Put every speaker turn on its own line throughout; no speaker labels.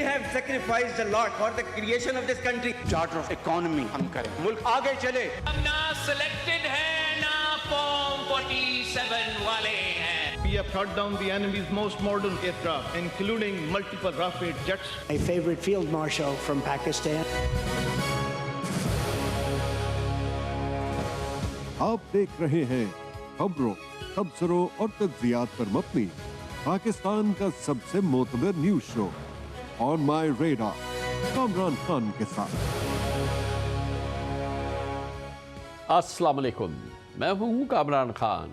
have sacrificed a lot for the creation of this country.
Charter of economy ہم کریں, ملک آگے چلے.
ہم نہ سلیکٹڈ ہیں نہ فارم 47 والے ہیں.
We have shot down the enemy's most modern aircraft, including multiple Rafale jets.
My favorite field marshal from Pakistan.
آپ دیکھ رہے ہیں خبروں، تبصروں اور تجزیات پر مبنی پاکستان کا سب سے معتبر نیوز شو آن مائی ریڈار کامران خان کے ساتھ.
السلام علیکم، میں ہوں کامران خان.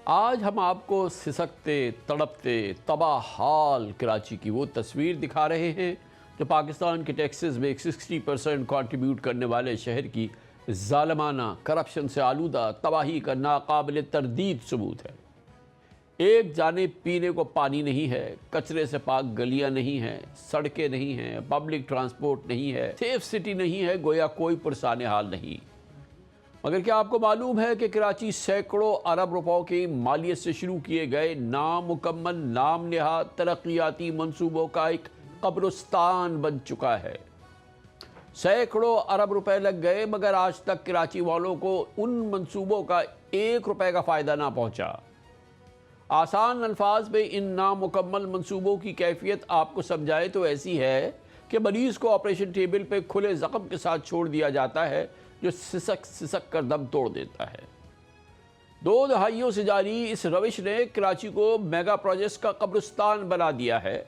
آج ہم آپ کو سسکتے، تڑپتے، تباہ حال کراچی کی وہ تصویر دکھا رہے ہیں جو پاکستان کے ٹیکسز میں 60% کنٹریبیوٹ کرنے والے شہر کی ظالمانہ، کرپشن سے آلودہ تباہی کا ناقابل تردید ثبوت ہے. ایک جانب پینے کو پانی نہیں ہے، کچرے سے پاک گلیاں نہیں ہیں، سڑکیں نہیں ہیں، پبلک ٹرانسپورٹ نہیں ہے، سیف سٹی نہیں ہے، گویا کوئی پرسان حال نہیں. مگر کیا آپ کو معلوم ہے کہ کراچی سینکڑوں ارب روپوں کی مالیت سے شروع کیے گئے نامکمل، نام نہاد ترقیاتی منصوبوں کا ایک قبرستان بن چکا ہے. سینکڑوں ارب روپے لگ گئے مگر آج تک کراچی والوں کو ان منصوبوں کا 1 روپے کا فائدہ نہ پہنچا. آسان الفاظ میں ان نامکمل منصوبوں کی کیفیت آپ کو سمجھائے تو ایسی ہے کہ مریض کو آپریشن ٹیبل پہ کھلے زخم کے ساتھ چھوڑ دیا جاتا ہے جو سسک کر دم توڑ دیتا ہے. 2 دہائیوں سے جاری اس روش نے کراچی کو میگا پروجیکٹس کا قبرستان بنا دیا ہے،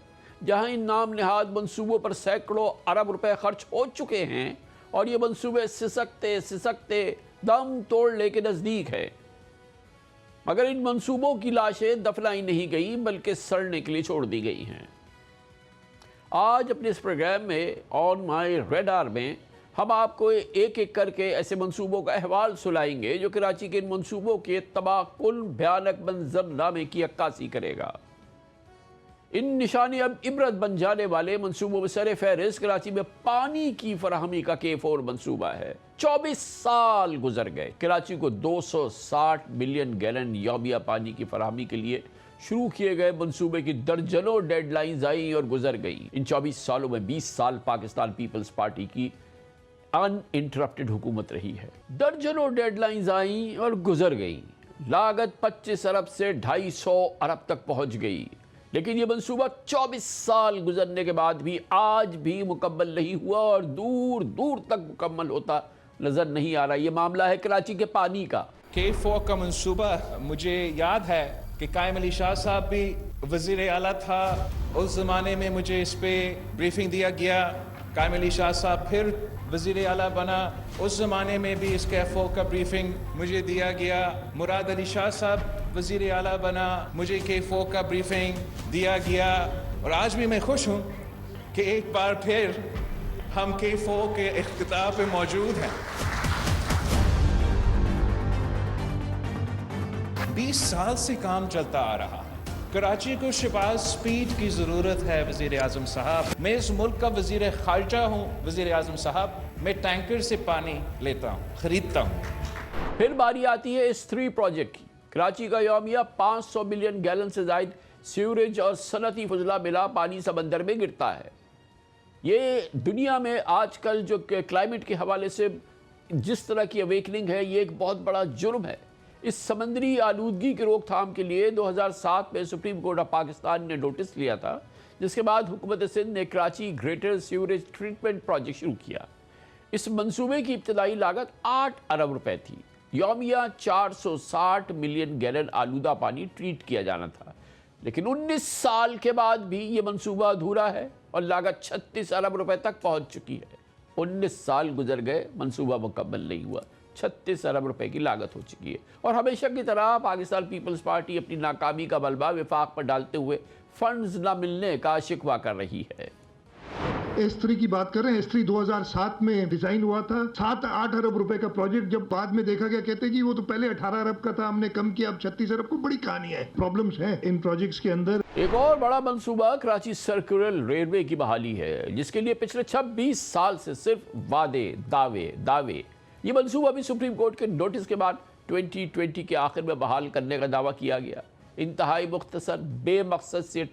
جہاں ان نام نہاد منصوبوں پر سینکڑوں ارب روپے خرچ ہو چکے ہیں اور یہ منصوبے سسکتے دم توڑنے کے نزدیک ہیں. مگر ان منصوبوں کی لاشیں دفنائی نہیں گئی بلکہ سڑنے کے لیے چھوڑ دی گئی ہیں. آج اپنے اس پروگرام میں آن مائی ریڈار میں ہم آپ کو ایک ایک کر کے ایسے منصوبوں کا احوال سنائیں گے جو کراچی کے ان منصوبوں کے تباہ کن بھیانک منظر نامے کی عکاسی کرے گا. ان نشانی اب عبرت بن جانے والے منصوبوں میں سر فہرست کراچی میں پانی کی فراہمی کا K4 منصوبہ ہے. 24 سال گزر گئے کراچی کو 260 ملین گیلن یومیہ پانی کی فراہمی کے لیے شروع کیے گئے منصوبے کی درجنوں ڈیڈ لائنز آئیں اور گزر گئیں. ان 24 سالوں میں 20 سال پاکستان پیپلز پارٹی کی ان انٹرپٹڈ حکومت رہی ہے. درجنوں ڈیڈ لائنز آئیں اور گزر گئیں. لاگت 25 ارب سے 250 ارب تک پہنچ گئی. لیکن یہ منصوبہ 24 سال گزرنے کے بعد بھی آج بھی مکمل نہیں ہوا اور دور دور تک مکمل ہوتا نظر نہیں آ رہا. یہ معاملہ ہے کراچی کے پانی کا.
K4 کا منصوبہ مجھے یاد ہے کہ قائم علی شاہ صاحب بھی وزیر اعلیٰ تھا. اس زمانے میں مجھے اس پہ بریفنگ دیا گیا. قائم علی شاہ صاحب پھر وزیر اعلیٰ بنا، اس زمانے میں بھی اس K4 کا بریفنگ مجھے دیا گیا. مراد علی شاہ صاحب وزیر اعلیٰ بنا، مجھے K4 کا بریفنگ دیا گیا. اور آج بھی میں خوش ہوں کہ ایک بار پھر ہم K4 کے افتتاح پہ موجود ہیں. 20 سال سے کام چلتا آ رہا ہے. کراچی کو شباز سپیڈ کی ضرورت ہے وزیر اعظم صاحب. میں اس ملک کا وزیر خارجہ ہوں وزیر اعظم صاحب. میں ٹینکر سے پانی لیتا ہوں، خریدتا ہوں.
پھر باری آتی ہے S3 پروجیکٹ کی. کراچی کا یومیہ 500 ملین گیلن سے زائد سیوریج اور صنعتی فضلہ ملا پانی سمندر میں گرتا ہے. یہ دنیا میں آج کل جو کلائمیٹ کے حوالے سے جس طرح کی اویکننگ ہے، یہ ایک بہت بڑا جرم ہے. اس سمندری آلودگی کی روک تھام کے لیے 2007 میں سپریم کورٹ آف پاکستان نے نوٹس لیا تھا، جس کے بعد حکومت سندھ نے Karachi greater sewerage treatment project شروع کیا. اس منصوبے کی ابتدائی لاگت 8 ارب روپے تھی. یومیہ 460 ملین گیلن آلودہ پانی ٹریٹ کیا جانا تھا. لیکن 19 سال کے بعد بھی یہ منصوبہ ادھورا ہے اور لاگت 36 ارب روپے تک پہنچ چکی ہے. 19 سال گزر گئے، منصوبہ مکمل نہیں ہوا. 36 ارب روپے کی لاگت ہو چکی ہے. اور ہمیشہ کی طرح پاکستان پیپلز پارٹی اپنی ناکامی کا ملبہ وفاق پر ڈالتے ہوئے فنڈز نہ ملنے کا شکوہ کر رہی ہے.
S3 کی بات کر رہے ہیں. S3 2007 میں ڈیزائن ہوا تھا. 7-8 ارب روپے کا پروجیکٹ جب بعد میں دیکھا گیا، کہتے جی وہ تو پہلے 18 ارب کا تھا، ہم نے کم کیا، اب 36 ارب کو. بڑی کہانی ہے، پرابلمز ہیں ان پروجیکٹس کے اندر.
ایک اور بڑا منصوبہ کراچی سرکولر ریلوے کی بحالی ہے، جس کے لیے پچھلے 26 سال سے صرف وعدے، دعوے. یہ منصوبہ بھی سپریم کورٹ کے نوٹس کے بعد 2020 کے آخر میں بحال کرنے کا دعویٰ کیا گیا. انتہائی مختصر، بے مقصد سے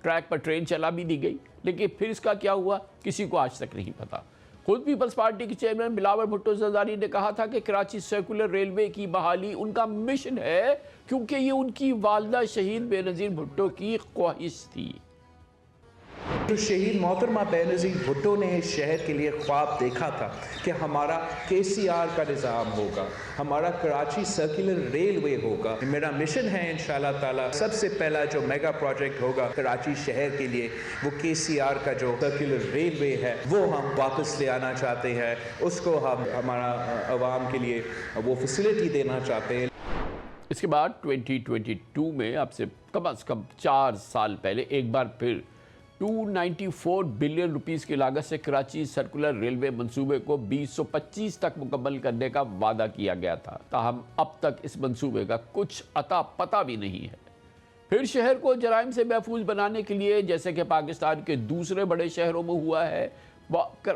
ٹریک پر ٹرین چلا بھی دی گئی، لیکن پھر اس کا کیا ہوا کسی کو آج تک نہیں پتا۔ خود پیپلز پارٹی کے چیئرمین بلاول بھٹو زرداری نے کہا تھا کہ کراچی سرکولر ریلوے کی بحالی ان کا مشن ہے، کیونکہ یہ ان کی والدہ شہید بے نظیر بھٹو کی خواہش تھی۔
جو شہید محترمہ بے نظیر بھٹو نے اس شہر کے لیے خواب دیکھا تھا کہ ہمارا KCR کا نظام ہوگا، ہمارا کراچی سرکولر ریلوے ہوگا۔ میرا مشن ہے انشاءاللہ تعالی سب سے پہلا جو میگا پروجیکٹ ہوگا کراچی شہر کے لیے، وہ KCR کا جو سرکولر ریلوے ہے وہ ہم واپس لے آنا چاہتے ہیں، اس کو ہم ہمارا عوام کے لیے وہ فیسلٹی دینا چاہتے ہیں۔
اس کے بعد 2022 میں اب سے کم از کم 4 سال پہلے ایک بار پھر 294 بلین روپیز کی لاگت سے کراچی سرکولر ریلوے منصوبے کو 2025 تک مکمل کرنے کا وعدہ کیا گیا تھا، تاہم اب تک اس منصوبے کا کچھ عطا پتہ بھی نہیں ہے۔ پھر شہر کو جرائم سے محفوظ بنانے کے لیے، جیسے کہ پاکستان کے دوسرے بڑے شہروں میں ہوا ہے،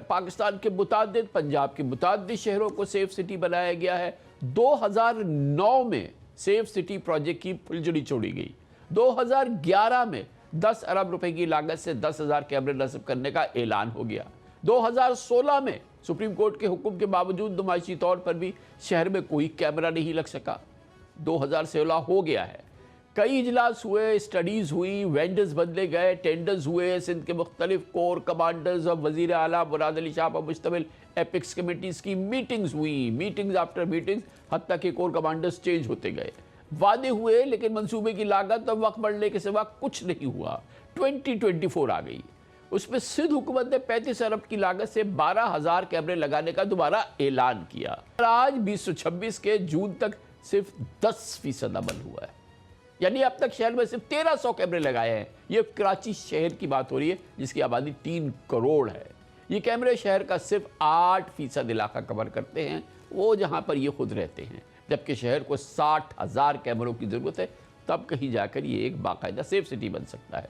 پاکستان کے متعدد پنجاب کے متعدد شہروں کو سیف سٹی بنایا گیا ہے۔ 2009 میں سیف سٹی پروجیکٹ کی پھلجڑی چھوڑی گئی۔ 2011 میں 10 ارب روپے کی لاگت سے 10,000 کیمرے نصب کرنے کا اعلان ہو گیا۔ 2016 میں سپریم کورٹ کے حکم کے باوجود نمائشی طور پر بھی شہر میں کوئی کیمرہ نہیں لگ سکا۔ 2016 ہو گیا ہے، کئی اجلاس ہوئے، اسٹڈیز ہوئی، وینڈرز بدلے گئے، ٹینڈرز ہوئے، سندھ کے مختلف کور کمانڈرز اور وزیر اعلیٰ مراد علی شاہ پر مشتمل ایپکس کمیٹیز کی میٹنگز ہوئیں، میٹنگز آفٹر میٹنگز، حتیٰ کہ کور کمانڈرز چینج ہوتے گئے، وعدے ہوئے، لیکن منصوبے کی لاگت اور وقت بڑھنے کے سوا کچھ نہیں ہوا۔ 2024 آ گئی، اس میں سندھ حکومت نے 35 ارب کی لاگت سے 12,000 کیمرے لگانے کا دوبارہ اعلان کیا، اور آج 2026 کے جون تک صرف 10% عمل ہوا ہے، یعنی اب تک شہر میں صرف 1300 کیمرے لگائے ہیں۔ یہ کراچی شہر کی بات ہو رہی ہے جس کی آبادی 3 کروڑ ہے۔ یہ کیمرے شہر کا صرف 8% علاقہ کور کرتے ہیں، وہ جہاں پر یہ خود رہتے ہیں، جبکہ شہر کو 60,000 کیمروں کی ضرورت ہے، تب کہیں جا کر یہ ایک باقاعدہ سیف سٹی بن سکتا ہے۔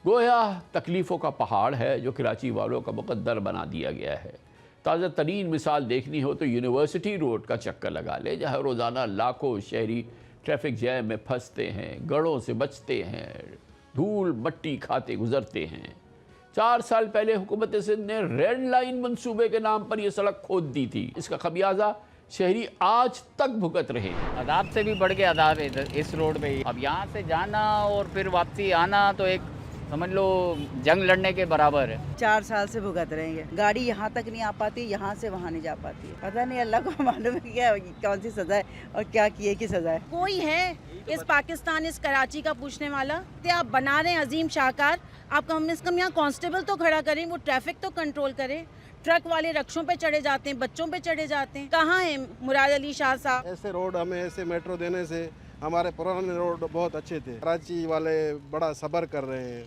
گویا تکلیفوں کا پہاڑ ہے جو کراچی والوں کا مقدر بنا دیا گیا ہے۔ تازہ ترین مثال دیکھنی ہو تو یونیورسٹی روڈ کا چکر لگا لے، جہاں روزانہ لاکھوں شہری ٹریفک جیم میں پھنستے ہیں، گڑھوں سے بچتے ہیں، دھول مٹی کھاتے گزرتے ہیں۔ 4 سال پہلے حکومت سندھ نے ریڈ لائن منصوبے کے نام پر یہ سڑک کھود دی تھی، اس کا خمیازہ شہری آج تک بھگت رہے ہیں۔
عذاب سے بھی بڑھ کے عذاب ہے اس روڈ پہ۔ اب یہاں سے جانا اور پھر واپسی آنا تو ایک سمجھ لو جنگ لڑنے کے برابر ہے۔
4 سال سے بھگت رہے ہیں، گاڑی یہاں تک نہیں آ پاتی، یہاں سے وہاں نہیں جا پاتی ہے۔ پتہ نہیں اللہ کو معلوم ہے کیا کون سی سزا ہے اور کیا کیے کی سزا ہے۔
کوئی ہے اس پاکستان اس کراچی کا پوچھنے والا؟ آپ بنا رہے ہیں عظیم شاہکار، آپ کم از کم یہاں کانسٹیبل تو کھڑا کریں، وہ ٹریفک تو کنٹرول کریں۔ ٹرک والے رکشوں پہ چڑھے جاتے ہیں، بچوں پہ چڑھے جاتے ہیں، کہاں ہیں مراد علی شاہ صاحب؟
ایسے روڈ ہمیں ایسے میٹرو دینے سے ہمارے پرانے روڈ بہت اچھے تھے۔ کراچی والے بڑا صبر کر رہے ہیں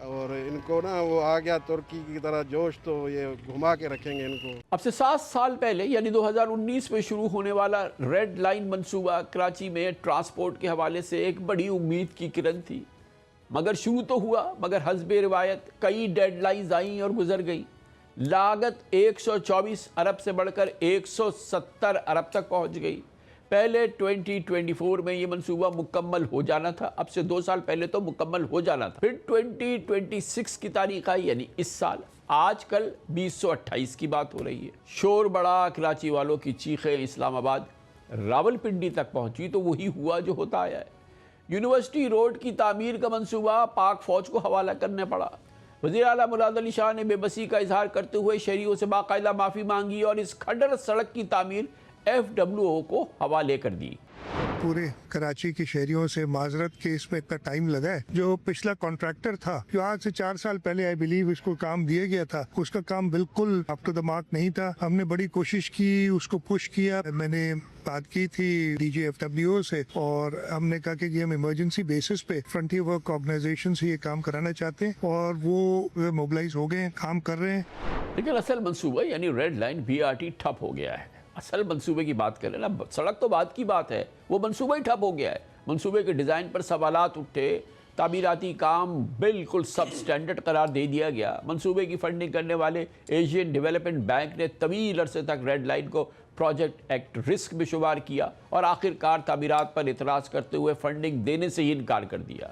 اور ان کو نا وہ آ گیا ترکی کی طرح جوش، تو یہ گھما کے رکھیں گے ان کو۔
اب سے 7 سال پہلے یعنی 2019 میں شروع ہونے والا ریڈ لائن منصوبہ کراچی میں ٹرانسپورٹ کے حوالے سے ایک بڑی امید کی کرن تھی، مگر شروع تو ہوا، مگر حسب روایت کئی ڈیڈ لائنز آئیں اور گزر گئیں۔ لاگت 124 ارب سے بڑھ کر 170 ارب تک پہنچ گئی۔ پہلے 2024 میں یہ منصوبہ مکمل ہو جانا تھا، اب سے 2 سال پہلے تو مکمل ہو جانا تھا۔ پھر 2026 کی تاریخ آئی، یعنی اس سال، آج کل 2028 کی بات ہو رہی ہے۔ شور بڑا، کراچی والوں کی چیخیں اسلام آباد راول پنڈی تک پہنچی تو وہی ہوا جو ہوتا آیا ہے۔ یونیورسٹی روڈ کی تعمیر کا منصوبہ پاک فوج کو حوالہ کرنے پڑا۔ وزیر اعلیٰ مراد علی شاہ نے بے بسی کا اظہار کرتے ہوئے شہریوں سے باقاعدہ معافی مانگی اور اس کھڈر سڑک کی تعمیر FWO کو حوالے کر دی۔
پورے کراچی کے شہریوں سے معذرت کہ اس میں اتنا ٹائم لگا ہے۔ جو پچھلا کانٹریکٹر تھا، جو آج سے 4 سال پہلے آئی بلیو اس کو کام دیا گیا تھا، اس کا کام بالکل اپ ٹو دا مارک نہیں تھا۔ ہم نے بڑی کوشش کی، اس کو پش کیا۔ میں نے بات کی تھی DG FWO سے اور ہم نے کہا کہ یہ ہم ایمرجنسی بیسس پہ فرنٹیئر ورک آرگنائزیشن سے یہ کام کرانا چاہتے ہیں اور وہ موبلائز ہو گئے ہیں، کام کر رہے ہیں۔
لیکن اصل منصوبہ یعنی ریڈ لائن BRT ٹھپ ہو گیا ہے۔ اصل منصوبے کی بات کریں نا، سڑک تو بعد کی بات ہے، وہ منصوبہ ہی ٹھپ ہو گیا ہے۔ منصوبے کے ڈیزائن پر سوالات اٹھے، تعمیراتی کام بالکل سب سٹینڈرڈ قرار دے دیا گیا۔ منصوبے کی فنڈنگ کرنے والے ایشین ڈیولپمنٹ بینک نے طویل عرصے تک ریڈ لائن کو پروجیکٹ ایکٹ رسک میں شمار کیا اور آخر کار تعمیرات پر اعتراض کرتے ہوئے فنڈنگ دینے سے ہی انکار کر دیا۔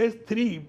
S3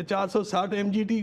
460 MGT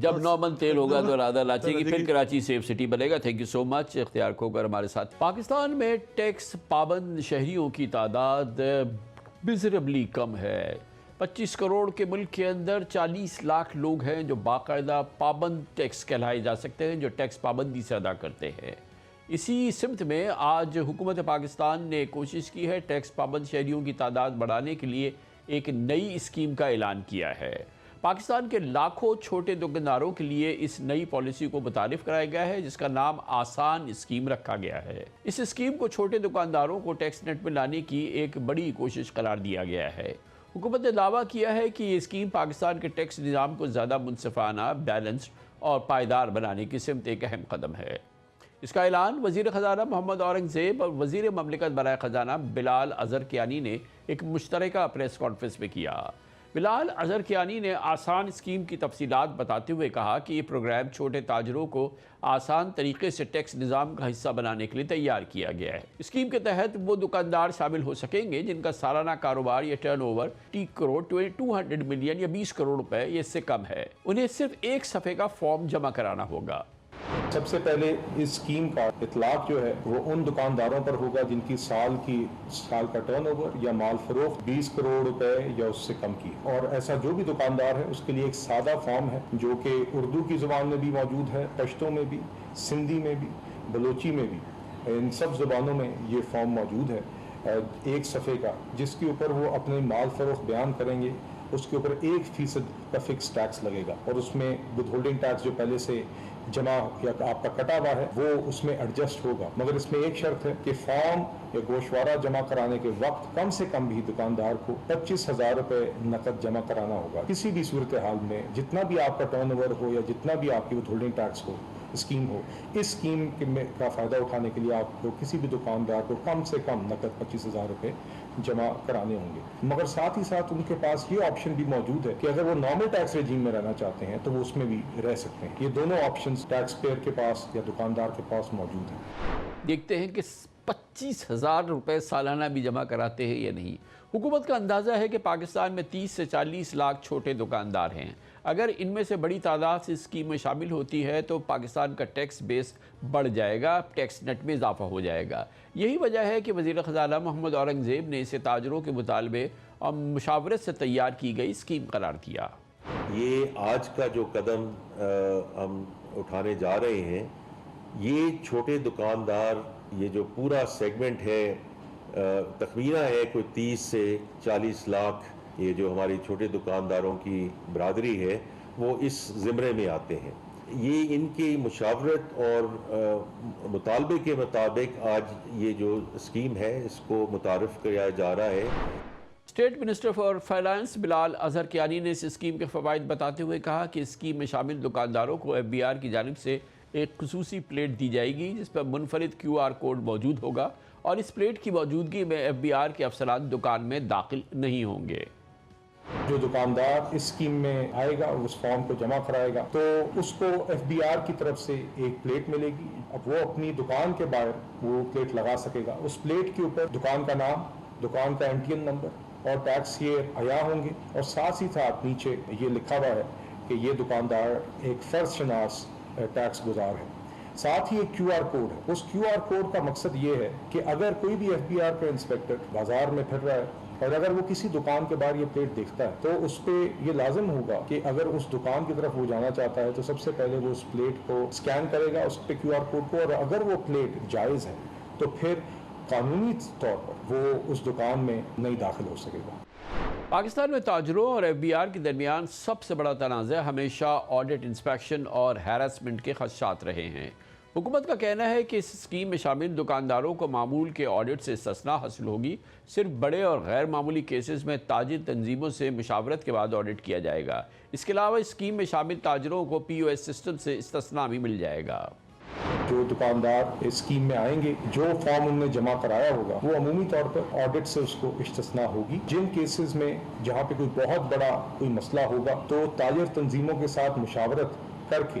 جب 9 من تیل ہوگا تو رادا لاچے گی، پھر کراچی سیف سٹی بنے گا۔ تھینک یو سو مچ اختیار کھوکر ہمارے ساتھ۔ پاکستان میں ٹیکس پابند شہریوں کی تعداد میزربلی کم ہے۔ 25 کروڑ کے ملک کے اندر 40 لاکھ لوگ ہیں جو باقاعدہ پابند ٹیکس کہلائے جا سکتے ہیں، جو ٹیکس پابندی سے ادا کرتے ہیں۔ اسی سمت میں آج حکومت پاکستان نے کوشش کی ہے ٹیکس پابند شہریوں کی تعداد بڑھانے کے لیے ایک نئی اسکیم کا اعلان کیا ہے۔ پاکستان کے لاکھوں چھوٹے دکانداروں کے لیے اس نئی پالیسی کو متعارف کرایا گیا ہے، جس کا نام آسان اسکیم رکھا گیا ہے۔ اس اسکیم کو چھوٹے دکانداروں کو ٹیکس نیٹ میں لانے کی ایک بڑی کوشش قرار دیا گیا ہے۔ حکومت نے دعویٰ کیا ہے کہ یہ اسکیم پاکستان کے ٹیکس نظام کو زیادہ منصفانہ، بیلنسڈ اور پائیدار بنانے کی سمت ایک اہم قدم ہے۔ اس کا اعلان وزیر خزانہ محمد اورنگزیب اور وزیر مملکت برائے خزانہ بلال اظہرکیانی نے ایک مشترکہ پریس کانفرنس میں کیا۔ بلال اظہرکیانی نے آسان اسکیم کی تفصیلات بتاتے ہوئے کہا کہ یہ پروگرام چھوٹے تاجروں کو آسان طریقے سے ٹیکس نظام کا حصہ بنانے کے لیے تیار کیا گیا ہے۔ اسکیم کے تحت وہ دکاندار شامل ہو سکیں گے جن کا سالانہ کاروبار یا ٹرن اوور 30 کروڑ 200 ملین یا 20 کروڑ روپے یا اس سے کم ہے۔ انہیں صرف ایک صفحے کا فارم جمع کرانا ہوگا۔
سب سے پہلے اس اسکیم کا اطلاق جو ہے وہ ان دکانداروں پر ہوگا جن کی سال کا ٹرن اوور یا مال فروخت 20 کروڑ روپے یا اس سے کم کی، اور ایسا جو بھی دکاندار ہے اس کے لیے ایک سادہ فارم ہے جو کہ اردو کی زبان میں بھی موجود ہے، پشتو میں بھی، سندھی میں بھی، بلوچی میں بھی، ان سب زبانوں میں یہ فارم موجود ہے، ایک صفحے کا، جس کے اوپر وہ اپنے مال فروخت بیان کریں گے۔ اس کے اوپر 1% کا فکس ٹیکس لگے گا، اور اس میں ود ہولڈنگ ٹیکس جو پہلے سے جمع یا آپ کا کٹا ہوا ہے وہ اس میں ایڈجسٹ ہوگا، مگر اس میں ایک شرط ہے کہ فارم یا گوشوارہ جمع کرانے کے وقت کم سے کم بھی دکاندار کو 25,000 روپے نقد جمع کرانا ہوگا۔ کسی بھی صورتحال میں جتنا بھی آپ کا ٹرن اوور ہو یا جتنا بھی آپ کی ود ہولڈنگ ٹیکس ہو، اسکیم ہو، اس اسکیم کا فائدہ اٹھانے کے لیے آپ کو کسی بھی دکاندار کو کم سے کم نقد 25,000 روپے جمع کرانے ہوں گے۔ مگر ساتھ ہی ساتھ ان کے پاس یہ آپشن بھی موجود ہے کہ اگر وہ نارمل ٹیکس ریجیم میں رہنا چاہتے ہیں تو وہ اس میں بھی رہ سکتے ہیں۔ یہ دونوں آپشنز ٹیکس پیئر کے پاس یا دکاندار کے پاس موجود ہیں۔
دیکھتے ہیں کہ 25,000 روپے سالانہ بھی جمع کراتے ہیں یا نہیں۔ حکومت کا اندازہ ہے کہ پاکستان میں 30 سے 40 لاکھ چھوٹے دکاندار ہیں۔ اگر ان میں سے بڑی تعداد اس اسکیم میں شامل ہوتی ہے تو پاکستان کا ٹیکس بیس بڑھ جائے گا، ٹیکس نیٹ میں اضافہ ہو جائے گا۔ یہی وجہ ہے کہ وزیر خزانہ محمد اورنگزیب نے اسے تاجروں کے مطالبے اور مشاورت سے تیار کی گئی اسکیم قرار دیا۔
یہ آج کا جو قدم ہم اٹھانے جا رہے ہیں، یہ چھوٹے دکاندار، یہ جو پورا سیگمنٹ ہے، تخمینہ ہے کوئی 30 سے 40 لاکھ، یہ جو ہماری چھوٹے دکانداروں کی برادری ہے وہ اس زمرے میں آتے ہیں۔ یہ ان کی مشاورت اور مطالبے کے مطابق آج یہ جو اسکیم ہے اس کو متعارف کرایا جا رہا ہے۔
اسٹیٹ منسٹر فار فائنانس بلال اظہرکیانی نے اس اسکیم کے فوائد بتاتے ہوئے کہا کہ اسکیم میں شامل دکانداروں کو FBR کی جانب سے ایک خصوصی پلیٹ دی جائے گی جس پر منفرد QR کوڈ موجود ہوگا، اور اس پلیٹ کی موجودگی میں FBR کے افسران دکان میں داخل نہیں ہوں گے۔
جو دکاندار اس اسکیم میں آئے گا، اس فارم کو جمع کرائے گا، تو اس کو FBR کی طرف سے ایک پلیٹ ملے گی۔ اب وہ اپنی دکان کے باہر وہ پلیٹ لگا سکے گا۔ اس پلیٹ کے اوپر دکان کا نام، دکان کا MTN نمبر اور ٹیکس یہ عیا ہوں گے، اور ساتھ ہی ساتھ نیچے یہ لکھا ہوا ہے کہ یہ دکاندار ایک فرض شناس ٹیکس گزار ہے۔ ساتھ ہی ایک QR کوڈ ہے۔ اس QR کوڈ کا مقصد یہ ہے کہ اگر کوئی بھی FBR کا انسپیکٹر بازار میں پھر رہا ہے اور اگر وہ کسی دکان کے باہر یہ پلیٹ دیکھتا ہے تو اس پہ یہ لازم ہوگا کہ اگر اس دکان کی طرف وہ جانا چاہتا ہے تو سب سے پہلے وہ اس پلیٹ کو سکین کرے گا، اس پہ QR کوڈ کو، اور اگر وہ پلیٹ جائز ہے تو پھر قانونی طور پر وہ اس دکان میں نہیں داخل ہو سکے گا۔
پاکستان میں تاجروں اور FBR کے درمیان سب سے بڑا تنازع ہمیشہ آڈٹ، انسپیکشن اور ہیراسمنٹ کے خدشات رہے ہیں۔ حکومت کا کہنا ہے کہ اس اسکیم میں شامل دکانداروں کو معمول کے آڈٹ سے استثناء حاصل ہوگی۔ صرف بڑے اور غیر معمولی کیسز میں تاجر تنظیموں سے مشاورت کے بعد آڈٹ کیا جائے گا۔ اس کے علاوہ اسکیم میں شامل تاجروں کو POS سسٹم سے استثناء بھی مل جائے گا۔
جو دکاندار اسکیم میں آئیں گے، جو فارم انہوں نے جمع کرایا ہوگا، وہ عمومی طور پر آڈٹ سے اس کو استثناء ہوگی۔ جن کیسز میں جہاں پہ کوئی بہت بڑا کوئی مسئلہ ہوگا تو تاجر تنظیموں کے ساتھ مشاورت کر کے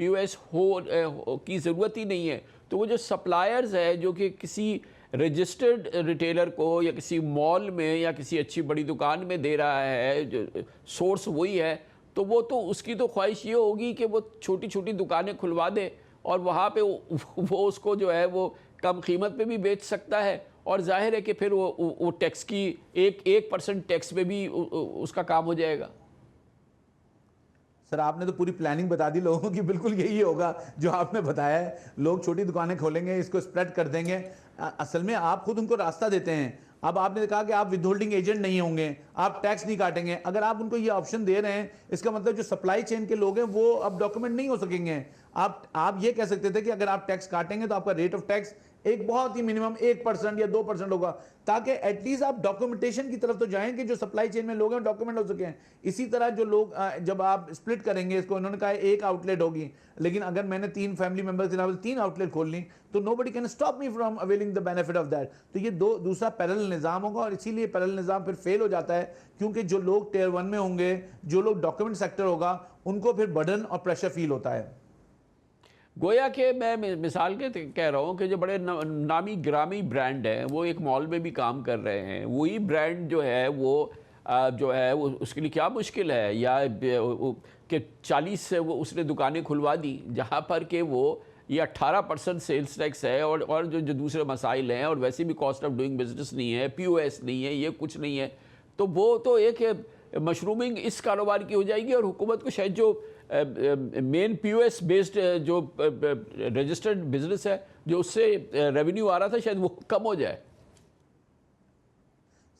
POS کی ضرورت ہی نہیں ہے. تو وہ جو سپلائرز ہے جو کہ کسی رجسٹرڈ ریٹیلر کو یا کسی مال میں یا کسی اچھی بڑی دکان میں دے رہا ہے, جو سورس وہی ہے, تو وہ تو اس کی تو خواہش یہ ہوگی کہ وہ چھوٹی چھوٹی دکانیں کھلوا دے اور وہاں پہ وہ اس کو جو ہے وہ کم قیمت پہ بھی بیچ سکتا ہے, اور ظاہر ہے کہ پھر وہ ٹیکس کی 1% ٹیکس پہ بھی اس کا کام ہو جائے گا.
سر آپ نے تو پوری پلاننگ بتا دی لوگوں کی, بالکل یہی ہوگا جو آپ نے بتایا ہے. لوگ چھوٹی دکانیں کھولیں گے, اس کو اسپریڈ کر دیں گے. اصل میں آپ خود ان کو راستہ دیتے ہیں. اب آپ نے کہا کہ آپ ود ہولڈنگ ایجنٹ نہیں ہوں گے, آپ ٹیکس نہیں کاٹیں گے. اگر آپ ان کو یہ آپشن دے رہے ہیں, اس کا مطلب جو سپلائی چین کے لوگ ہیں وہ اب ڈاکومنٹ نہیں ہو سکیں گے. آپ یہ کہہ سکتے تھے کہ اگر آپ ٹیکس کاٹیں گے تو آپ کا ریٹ آف ٹیکس ایک بہت ہی منیمم 1% یا 2% ہوگا, تاکہ ایٹ لیسٹ آپ ڈاکومنٹیشن کی طرف تو جائیں کہ جو سپلائی چین میں لوگ ہیں ڈاکومنٹ ہو سکیں. اسی طرح جو لوگ جب آپ اسپلٹ کریں گے اس کو, انہوں نے کہا ایک آؤٹ لیٹ ہوگی, لیکن اگر میں نے 3 فیملی ممبرز کے علاوہ 3 آؤٹ لیٹ کھول لی تو nobody can stop me from availing the benefit of that. تو یہ دوسرا پیرل نظام ہوگا, اور اسی لیے پیرل نظام پھر فیل ہو جاتا ہے, کیونکہ جو لوگ ٹیئر 1 میں ہوں گے, جو لوگ ڈاکومنٹ سیکٹر ہوگا, ان کو پھر برڈن اور پریشر فیل ہوتا ہے.
گویا کہ میں مثال کے کہہ رہا ہوں کہ جو بڑے نامی گرامی برانڈ ہیں وہ ایک مال میں بھی کام کر رہے ہیں. وہی برانڈ جو ہے وہ اس کے لیے کیا مشکل ہے, یا کہ 40 سے وہ اس نے دکانیں کھلوا دی جہاں پر کہ وہ یہ 18% سیلز ٹیکس ہے, اور جو دوسرے مسائل ہیں, اور ویسے بھی کاسٹ آف ڈوئنگ بزنس نہیں ہے, POS نہیں ہے, یہ کچھ نہیں ہے. تو وہ تو ایک مشرومنگ اس کاروبار کی ہو جائے گی, اور حکومت کو شاید جو مین POS بیسڈ جو رجسٹرڈ بزنس ہے جو اس سے ریونیو آ رہا تھا شاید وہ کم ہو جائے.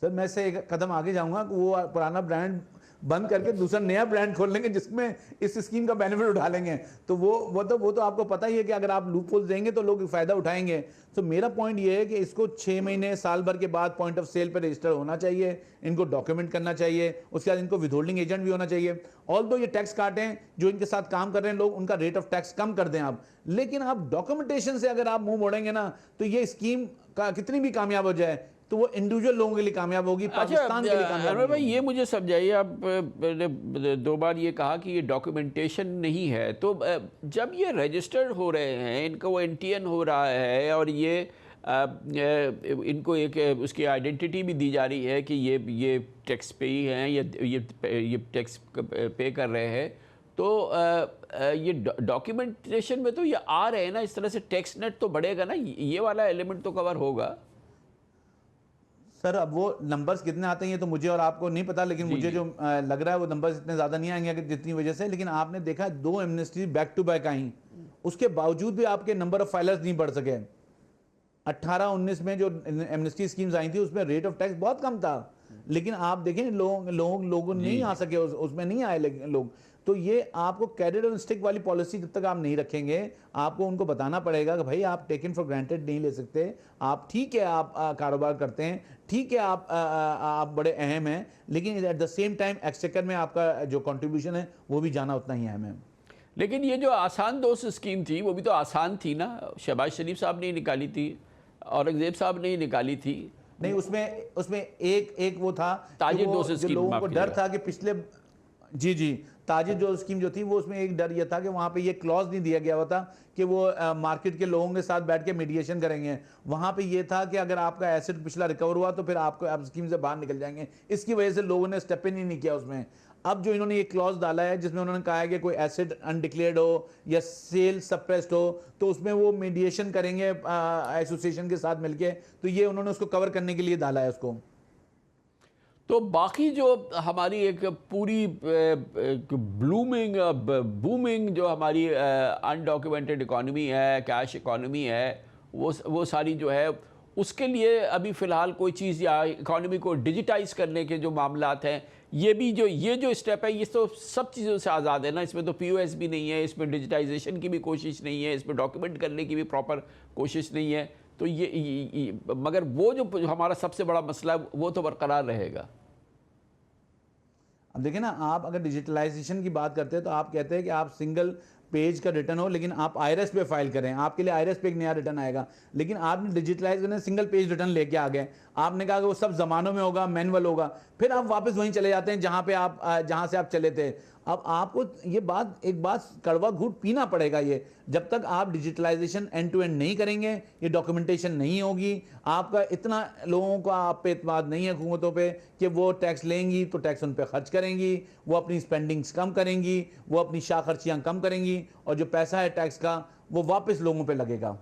سر میں سے ایک قدم آگے جاؤں گا کہ وہ پرانا برانڈ بند کر کے دوسرا نیا برانڈ کھول لیں گے جس میں اس اسکیم کا بینیفٹ اٹھا لیں گے. تو وہ تو آپ کو پتہ ہی ہے کہ اگر آپ لوپ ہولز دیں گے تو لوگ فائدہ اٹھائیں گے. تو میرا پوائنٹ یہ ہے کہ اس کو 6 مہینے سال بھر کے بعد پوائنٹ آف سیل پہ رجسٹر ہونا چاہیے, ان کو ڈاکیومنٹ کرنا چاہیے, اس کے بعد ان کو ود ہولڈنگ ایجنٹ بھی ہونا چاہیے. آلدو یہ ٹیکس کاٹیں جو ان کے ساتھ کام کر رہے ہیں لوگ, ان کا ریٹ آف ٹیکس کم کر دیں آپ, لیکن آپ ڈاکیومنٹیشن سے اگر آپ منہ موڑیں گے نا تو یہ اسکیم کتنی بھی کامیاب ہو جائے تو وہ انڈیویجول لوگوں کے لیے کامیاب ہوگی, پاکستان کے لیے کامیاب ہوگی.
بھائی یہ مجھے سمجھائیے, آپ نے 2 بار یہ کہا کہ یہ ڈاکیومنٹیشن نہیں ہے, تو جب یہ رجسٹرڈ ہو رہے ہیں, ان کا وہ NTN ہو رہا ہے, اور یہ ان کو ایک اس کی آئیڈینٹی بھی دی جا رہی ہے کہ یہ ٹیکس پے ہی ہیں, یہ ٹیکس پے کر رہے ہیں, تو یہ ڈاکیومنٹیشن میں تو یہ آ رہے ہیں نا, اس طرح سے ٹیکس نیٹ تو بڑھے گا نا, یہ والا ایلیمنٹ تو کور ہوگا.
سر اب وہ نمبرز کتنے آتے ہیں یہ تو مجھے اور آپ کو نہیں پتا, لیکن مجھے جو لگ رہا ہے وہ نمبرز اتنے زیادہ نہیں آئیں گے جتنی وجہ سے. لیکن آپ نے دیکھا 2 ایمنسٹی بیک ٹو بیک آئیں, اس کے باوجود بھی آپ کے نمبر آف فائلرز نہیں بڑھ سکے. 18-19 میں جو ایمنسٹی اسکیمز آئی تھی اس میں ریٹ آف ٹیکس بہت کم تھا, لیکن آپ دیکھیں لوگ نہیں آ سکے, اس میں نہیں آئے لوگ. تو یہ آپ کو کیریڈ اور اسٹک والی پالیسی جب تک آپ نہیں رکھیں گے, آپ کو ان کو بتانا پڑے گا کہ بھائی آپ ٹیکن فار گرانٹیڈ نہیں لے سکتے. آپ ٹھیک ہے آپ کاروبار کرتے ہیں, ٹھیک ہے آپ بڑے اہم ہیں, لیکن at the same time exchequer میں آپ کا جو کنٹریبیوشن ہے وہ بھی جانا اتنا ہی اہم ہے.
لیکن یہ جو آسان دوست اسکیم تھی وہ بھی تو آسان تھی نا, شہباز شریف صاحب نے نکالی تھی, اورنگزیب صاحب نے نکالی تھی.
نہیں اس میں ایک وہ تھا
تاجر دوست اسکیم,
لوگوں کو ڈر تھا کہ پچھلے جی تاجر جو اسکیم جو تھی وہ اس میں ایک ڈر یہ تھا کہ وہاں پہ یہ کلوز نہیں دیا گیا ہوا تھا کہ وہ مارکیٹ کے لوگوں کے ساتھ بیٹھ کے میڈیشن کریں گے. وہاں پہ یہ تھا کہ اگر آپ کا ایسٹ پچھلا ریکور ہوا تو پھر آپ اسکیم سے باہر نکل جائیں گے. اس کی وجہ سے لوگوں نے اسٹیپ ان ہی نہیں کیا اس میں. اب جو انہوں نے یہ کلوز ڈالا ہے جس میں انہوں نے کہا ہے کہ کوئی ایسٹ انڈکلیئرڈ ہو یا سیل سپریسڈ ہو تو اس میں وہ میڈیشن کریں گے ایسوسیشن کے ساتھ مل کے, تو یہ انہوں نے اس کو کور کرنے کے لیے ڈالا ہے اس کو.
تو باقی جو ہماری ایک پوری بومنگ جو ہماری انڈاکیومنٹڈ اکانومی ہے, کیش اکانومی ہے, وہ ساری جو ہے اس کے لیے ابھی فی الحال کوئی چیز, یا اکانومی کو ڈیجیٹائز کرنے کے جو معاملات ہیں, یہ جو اسٹیپ ہے یہ تو سب چیزوں سے آزاد ہے نا. اس میں تو POS بھی نہیں ہے, اس میں ڈیجیٹائزیشن کی بھی کوشش نہیں ہے, اس میں ڈاکیومنٹ کرنے کی بھی پراپر کوشش نہیں ہے. تو یہ مگر وہ جو ہمارا سب سے بڑا مسئلہ ہے وہ تو برقرار رہے گا.
اب دیکھیں نا, آپ اگر ڈیجیٹلائزیشن کی بات کرتے ہیں تو آپ کہتے ہیں کہ آپ سنگل پیج کا ریٹرن ہو, لیکن آپ آئرس پہ فائل کریں, آپ کے لیے آئرس پہ ایک نیا ریٹرن آئے گا. لیکن آپ نے ڈیجیٹلائز کرنے سنگل پیج ریٹرن لے کے آ گئے, آپ نے کہا کہ وہ سب زمانوں میں ہوگا, مینول ہوگا, پھر آپ واپس وہیں چلے جاتے ہیں جہاں سے آپ چلے تھے. اب آپ کو یہ ایک بات کڑوا گھوٹ پینا پڑے گا، یہ جب تک آپ ڈیجیٹلائزیشن اینڈ ٹو اینڈ نہیں کریں گے، یہ ڈاکیومنٹیشن نہیں ہوگی، آپ کا اتنا لوگوں کا آپ پہ اعتماد نہیں ہے حکومتوں پہ کہ وہ ٹیکس لیں گی تو ٹیکس ان پہ خرچ کریں گی، وہ اپنی سپینڈنگز کم کریں گی، وہ اپنی شاہ خرچیاں کم کریں گی، اور جو پیسہ ہے ٹیکس کا وہ واپس لوگوں پہ لگے گا۔